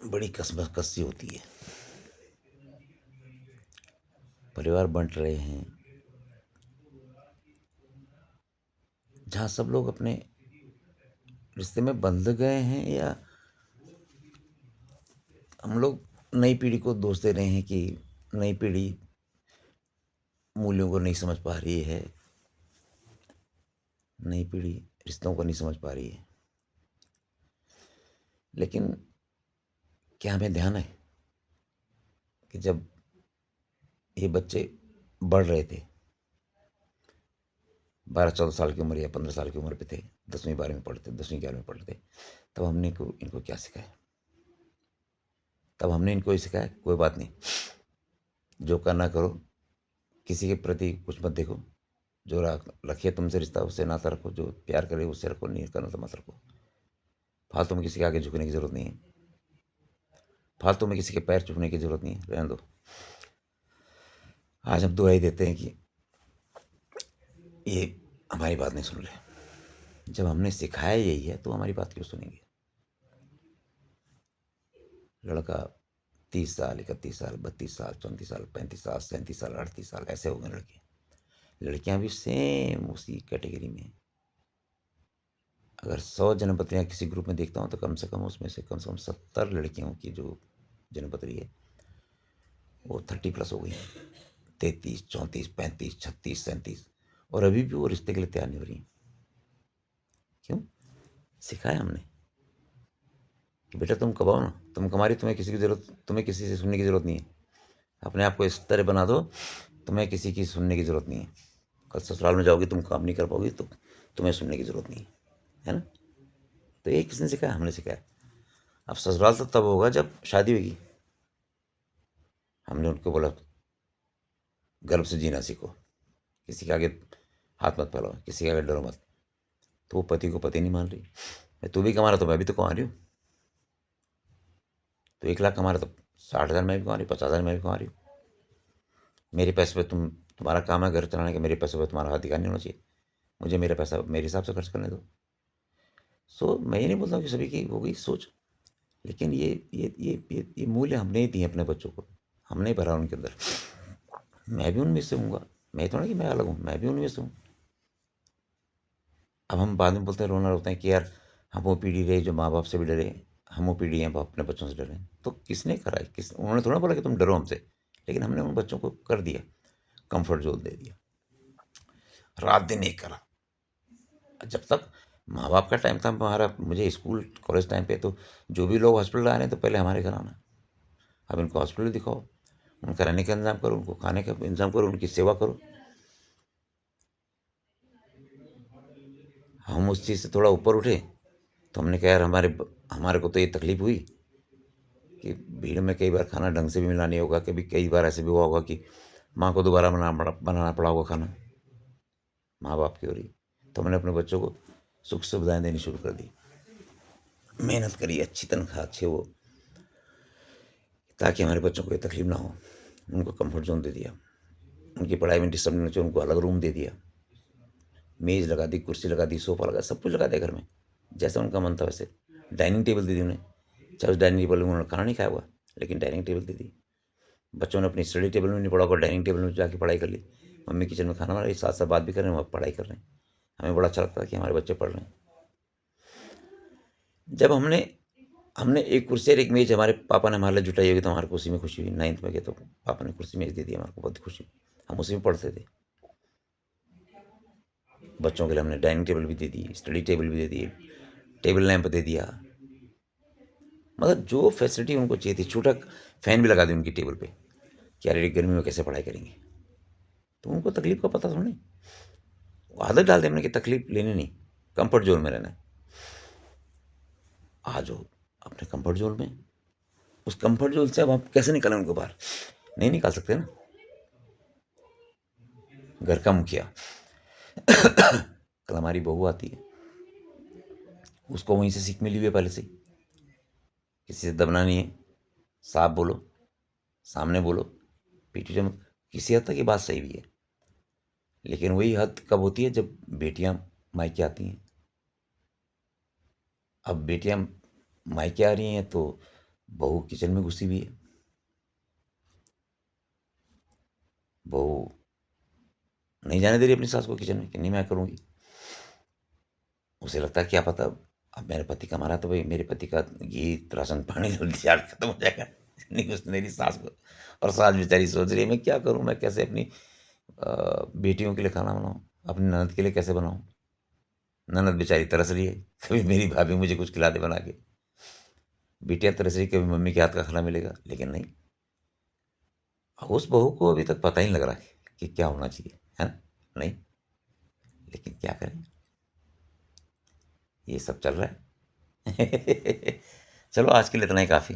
बड़ी कसमकस सी होती है। परिवार बँट रहे हैं, जहाँ सब लोग अपने रिश्ते में बंध गए हैं, या हम लोग नई पीढ़ी को दोष दे रहे हैं कि नई पीढ़ी मूल्यों को नहीं समझ पा रही है, नई पीढ़ी रिश्तों को नहीं समझ पा रही है। लेकिन क्या हमें ध्यान है कि जब ये बच्चे बढ़ रहे थे, 12-14 साल की उम्र या 15 साल की उम्र पे थे, 10वीं 12वीं में पढ़ते, 10वीं 11वीं में पढ़ते, तब हमने इनको क्या सिखाया? तब हमने इनको ये सिखाया, कोई बात नहीं, जो करना करो, किसी के प्रति कुछ मत देखो, जो रखे तुमसे रिश्ता उससे नाता रखो, जो प्यार करे उससे रखो, नहीं करना तो मत रखो। फालतू में किसी के आगे झुकने की जरूरत नहीं है, फालतू में किसी के पैर छूने की जरूरत नहीं है, रहने दो। आज हम दुहाई देते हैं कि ये हमारी बात नहीं सुन रहे। जब हमने सिखाया यही है तो हमारी बात क्यों सुनेंगे? लड़का 30 साल, 31 साल, 32 साल, 34 साल, 35 साल, 37 साल, 38 साल, ऐसे हो गए लड़के। लड़कियां भी सेम उसी कैटेगरी में। अगर 100 जन्मपत्रियां किसी ग्रुप में देखता हूँ तो कम से कम उसमें से कम 70 लड़कियों की जो जन्मपत्री है वो 30+ हो गई हैं। 33, 34, 35, 36, 37, और अभी भी वो रिश्ते के लिए तैयार नहीं हो रही हैं। क्यों? सिखाया हमने कि बेटा तुम कमाओ ना, तुम कमा रही, तुम्हें किसी से सुनने की जरूरत नहीं है। अपने आप को इस तरह बना दो, तुम्हें किसी की सुनने की जरूरत नहीं है। कल ससुराल में जाओगी, तुम काम नहीं कर पाओगी तो तुम्हें सुनने की जरूरत नहीं है ना? तो ये किसने सिखाया? हमने सिखाया। अब ससुराल तो तब होगा जब शादी होगी। हमने उनको बोला गर्व से जीना सीखो, किसी के आगे हाथ मत फैलाओ, किसी के आगे डरो मत। तो वो पति को पति नहीं मान रही। तू भी कमा रहा तो मैं भी तो कमा रही हूँ। तो 1 लाख कमा रहा तो 60,000 मैं भी कमा रही हूँ, 50,000 मैं भी कमा रही हूँ। मेरे पैसे पे तुम्हारा काम है घर चलाने के, मेरे पैसे पे तुम्हारा अधिकार नहीं होना चाहिए। मुझे मेरा पैसा मेरे हिसाब से खर्च करने दो। सो मैं ये नहीं बोलता हूँ कि सभी की हो गई सोच, लेकिन ये मूल्य हमने ही दिए अपने बच्चों को, हमने ही भरा उनके अंदर। मैं भी उनमें से हूँगा, मैं थोड़ा कि मैं अलग हूँ, मैं भी उनमें से हूँ। अब हम बाद में बोलते हैं, रोना रोते हैं कि यार हम वो पीढ़ी रहे जो माँ बाप से भी डरे, हम वो पीढ़ी हैं अपने बच्चों से डरे। तो किसने करा है? उन्होंने थोड़ा बोला कि तुम डरो हमसे, लेकिन हमने उन बच्चों को कर दिया, कंफर्ट जोन दे दिया, रात दिन एक करा। जब तक माँ बाप का टाइम था, हमारा मुझे स्कूल कॉलेज टाइम पे, तो जो भी लोग हॉस्पिटल आ रहे हैं तो पहले हमारे घर आना। अब इनको हॉस्पिटल दिखाओ, उनका रहने का इंतजाम करो, उनको खाने का इंतजाम करो, उनकी सेवा करो। हम उस चीज़ से थोड़ा ऊपर उठे तो हमने कहा यार हमारे को तो ये तकलीफ हुई कि भीड़ में कई बार खाना ढंग से भी मिला नहीं होगा, कभी कई बार ऐसे भी हुआ होगा कि माँ को दोबारा बनाना पड़ा होगा खाना, माँ बाप की हो रही। तो हमने अपने बच्चों को सुख सुविधाएं देनी शुरू कर दी, मेहनत करी, अच्छी तनख्वाह, अच्छे वो, ताकि हमारे बच्चों को कोई तकलीफ ना हो। उनको कंफर्ट जोन दे दिया, उनकी पढ़ाई में डिस्टर्ब नहीं होना चाहिए, उनको अलग रूम दे दिया, मेज़ लगा दी, कुर्सी लगा दी, सोफ़ा लगा, सब कुछ लगा दिया घर में, जैसा उनका मन था वैसे। डाइनिंग टेबल दे दी उन्हें, चाहे उस डाइनिंग टेबल में उन्होंने खाना नहीं खाया हुआ, लेकिन डाइनिंग टेबल दे दी। बच्चों ने अपनी स्टडी टेबल में नहीं पढ़ा होगा, डाइनिंग टेबल में जाके पढ़ाई कर ली। मम्मी किचन में खाना बना रही, साथ साथ बात भी कर रहे हैं, वहाँ पढ़ाई कर रहे हैं। हमें बड़ा अच्छा लगता है कि हमारे बच्चे पढ़ रहे हैं। जब हमने हमने एक कुर्सी और एक मेज हमारे पापा ने हमारे लिए जुटाई होगी तो हमारे को उसी में खुशी हुई। 9th में गए तो पापा ने कुर्सी मेज दे दी, हमारे को बहुत खुशी हुई, हम उसी में पढ़ते थे। बच्चों के लिए हमने डाइनिंग टेबल भी दे दी, स्टडी टेबल भी दे दी, टेबल लैंप दे दिया, मतलब जो फैसिलिटी उनको चाहिए थी। छोटा फैन भी लगा दी उनकी टेबल पे कि यार गर्मी में कैसे पढ़ाई करेंगे। तो उनको तकलीफ का पता थोड़ा नहीं, आदत डाल दी हमने कि तकलीफ लेनी नहीं, कंफर्ट जोन में रहना है। आ जाओ अपने कंफर्ट जोन में, उस कंफर्ट जोन से अब आप कैसे निकालें उनको बाहर? नहीं निकाल सकते ना। घर का मुखिया कल हमारी बहू आती है, उसको वहीं से सीख मिली हुई है पहले से, किसी से दबना नहीं है, साफ बोलो, सामने बोलो, पीठ पीछे मत। किसी हद तक ये बात सही भी है, लेकिन वही हद कब होती है? जब बेटियां मायके आती हैं। अब बेटियां मायके आ रही हैं तो बहू किचन में घुसी हुई है। बहू नहीं जाने दे रही अपनी सास को किचन में कि नहीं मैं करूँगी। उसे लगता है क्या पता अब मेरे पति कमा रहा है तो भाई मेरे पति का घी राशन पानी जल्दी से खत्म हो जाएगा। नहीं कुछ मेरी सास को, और सास बेचारी सोच रही है मैं क्या करूँ, मैं कैसे अपनी बेटियों के लिए खाना बनाऊँ, अपनी ननद के लिए कैसे बनाऊँ। ननद बेचारी तरस रही है, कभी मेरी भाभी मुझे कुछ खिला दे बना के। बेटियां तरस रही, कभी मम्मी के हाथ का खाना मिलेगा, लेकिन नहीं। उस बहू को अभी तक पता ही नहीं लग रहा है कि क्या होना चाहिए, है ना? नहीं, लेकिन क्या करें, ये सब चल रहा है। चलो आज के लिए इतना ही काफ़ी।